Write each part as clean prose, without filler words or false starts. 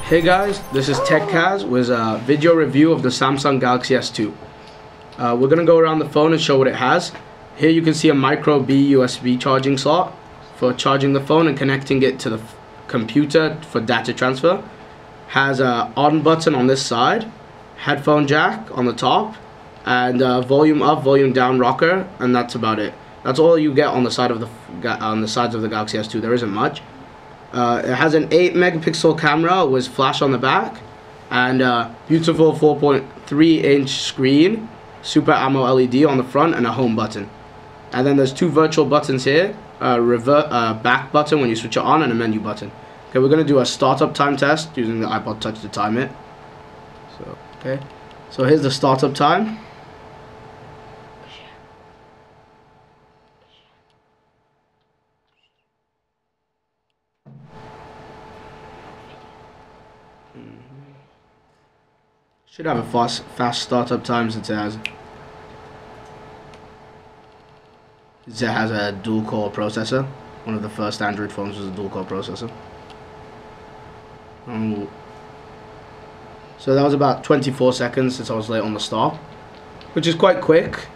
Hey guys, this is TechKaz with a video review of the Samsung Galaxy S2. We're going to go around the phone and show what it has. Here you can see a micro B USB charging slot for charging the phone and connecting it to the computer for data transfer. Has a on button on this side, headphone jack on the top, and volume up, volume down rocker, and that's about it. That's all you get on the side of the sides of the Galaxy S2. There isn't much. It has an 8 megapixel camera with flash on the back, and a beautiful 4.3 inch screen, Super AMOLED LED on the front, and a home button. And then there's two virtual buttons here, a back button when you switch it on, and a menu button. Okay, we're going to do a startup time test using the iPod Touch to time it. So here's the startup time. Should have a fast startup time since it has a dual-core processor. One of the first Android phones was a dual-core processor. So that was about 24 seconds since I was late on the start, which is quite quick.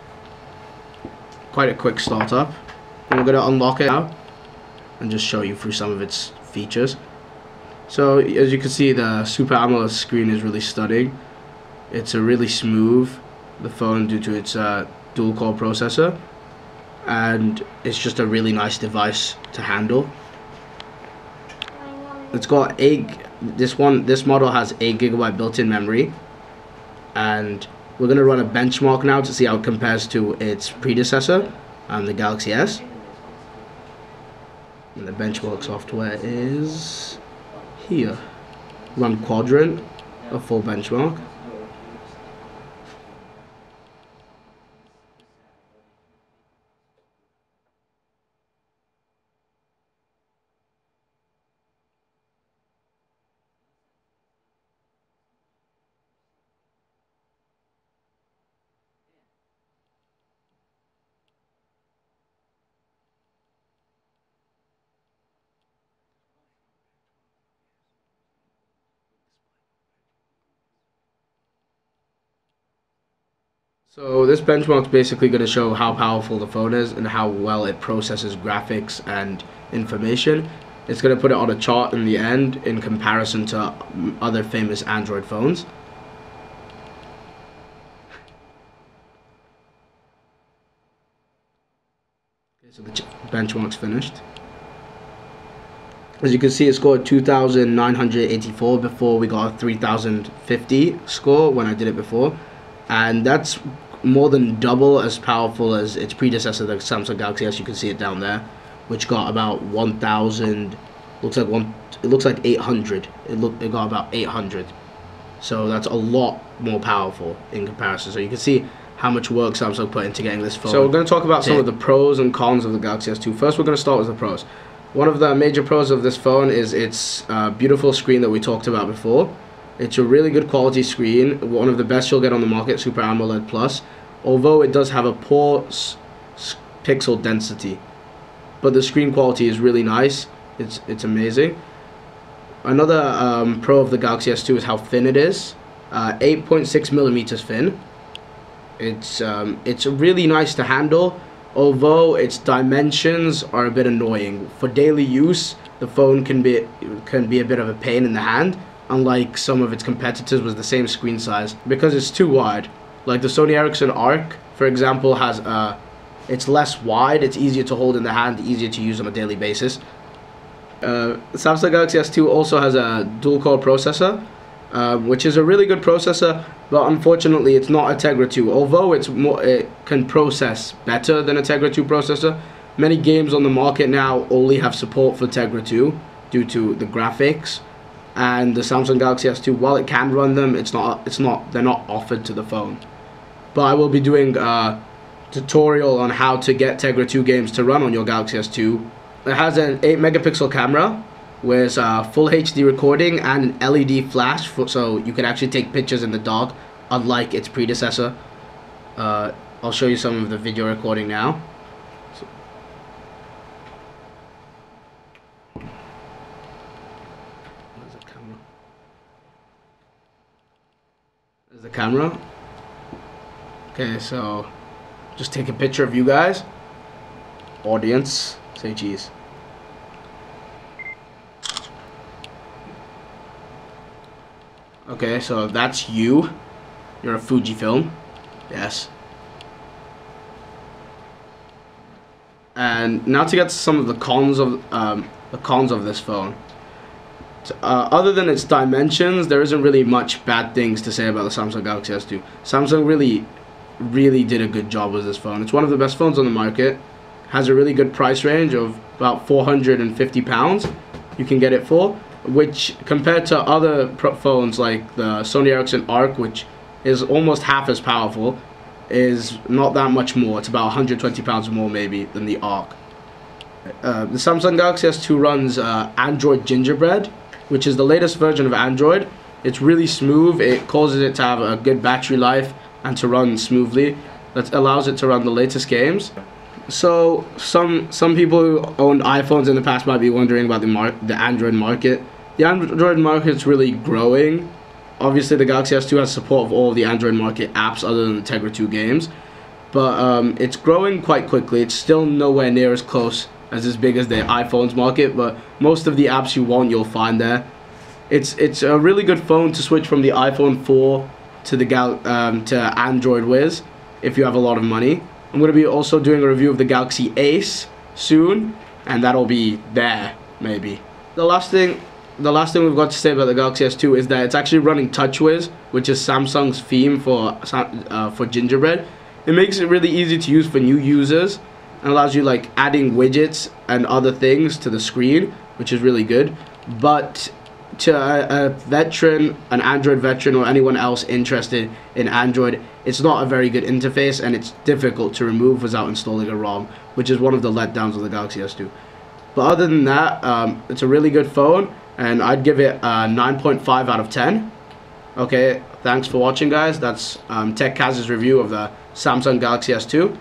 Quite a quick startup. And we're going to unlock it now and just show you through some of its features. So as you can see, the Super AMOLED screen is really stunning. It's a really smooth, the phone, due to its dual-core processor, and it's just a really nice device to handle. It's got this model has 8 GB built-in memory, and we're gonna run a benchmark now to see how it compares to its predecessor, the Galaxy S. And the benchmark software is here. Run Quadrant, a full benchmark. So this benchmark is basically going to show how powerful the phone is and how well it processes graphics and information. It's going to put it on a chart in the end in comparison to other famous Android phones. Okay, so the benchmark's finished. As you can see, it scored 2,984 before we got a 3,050 score when I did it before. And that's more than double as powerful as its predecessor, the Samsung Galaxy S. You can see it down there, which got about 1,000. It looks like 800. It got about 800. So that's a lot more powerful in comparison. So you can see how much work Samsung put into getting this phone. So we're going to talk about some of the pros and cons of the Galaxy S2. First, we're going to start with the pros. One of the major pros of this phone is its beautiful screen that we talked about before. It's a really good quality screen, one of the best you'll get on the market, Super AMOLED Plus, although it does have a poor pixel density. But the screen quality is really nice. It's amazing. Another pro of the Galaxy S2 is how thin it is. 8.6 millimeters thin. It's really nice to handle, although its dimensions are a bit annoying. For daily use, the phone can be a bit of a pain in the hand, unlike some of its competitors with the same screen size, because it's too wide. Like the Sony Ericsson Arc, for example, it's less wide, it's easier to hold in the hand, easier to use on a daily basis. Samsung Galaxy S2 also has a dual-core processor, which is a really good processor, but unfortunately it's not a Tegra 2. Although it can process better than a Tegra 2 processor, many games on the market now only have support for Tegra 2 due to the graphics. And the Samsung Galaxy S2, while it can run them, they're not offered to the phone. But I will be doing a tutorial on how to get Tegra 2 games to run on your Galaxy S2. It has an 8 megapixel camera with full HD recording and an LED flash, so you can actually take pictures in the dark, unlike its predecessor. I'll show you some of the video recording now. the camera. Okay, so just take a picture of you guys. Audience, say cheese. Okay, so that's you. You're a Fujifilm. Yes. And now to get to some of the cons of this phone. Other than its dimensions, there isn't really much bad things to say about the Samsung Galaxy S2. Samsung really did a good job with this phone. It's one of the best phones on the market. Has a really good price range of about £450 you can get it for, which compared to other phones like the Sony Ericsson Arc, which is almost half as powerful, is not that much more. It's about £120 more maybe than the Arc. The Samsung Galaxy S2 runs Android Gingerbread, which is the latest version of Android. It's really smooth. It causes it to have a good battery life and to run smoothly. That allows it to run the latest games. So some people who owned iPhones in the past might be wondering about the Android market. The Android market is really growing. Obviously, the Galaxy S2 has support of all of the Android market apps other than the Tegra 2 games, but it's growing quite quickly. It's still nowhere near as close as big as the iPhones market, but most of the apps you want, you'll find there. It's a really good phone to switch from the iPhone 4 to the to Android Wiz if you have a lot of money. I'm going to be also doing a review of the Galaxy Ace soon, and that'll be there maybe. The last thing we've got to say about the Galaxy S2 is that it's actually running TouchWiz, which is Samsung's theme for Gingerbread. It makes it really easy to use for new users and allows you like adding widgets and other things to the screen, which is really good. But to a veteran, an Android veteran, or anyone else interested in Android, it's not a very good interface, and it's difficult to remove without installing a ROM, which is one of the letdowns of the Galaxy S2. But other than that, it's a really good phone, and I'd give it a 9.5 out of 10. Okay, thanks for watching, guys. That's TechCaz's review of the Samsung Galaxy S2.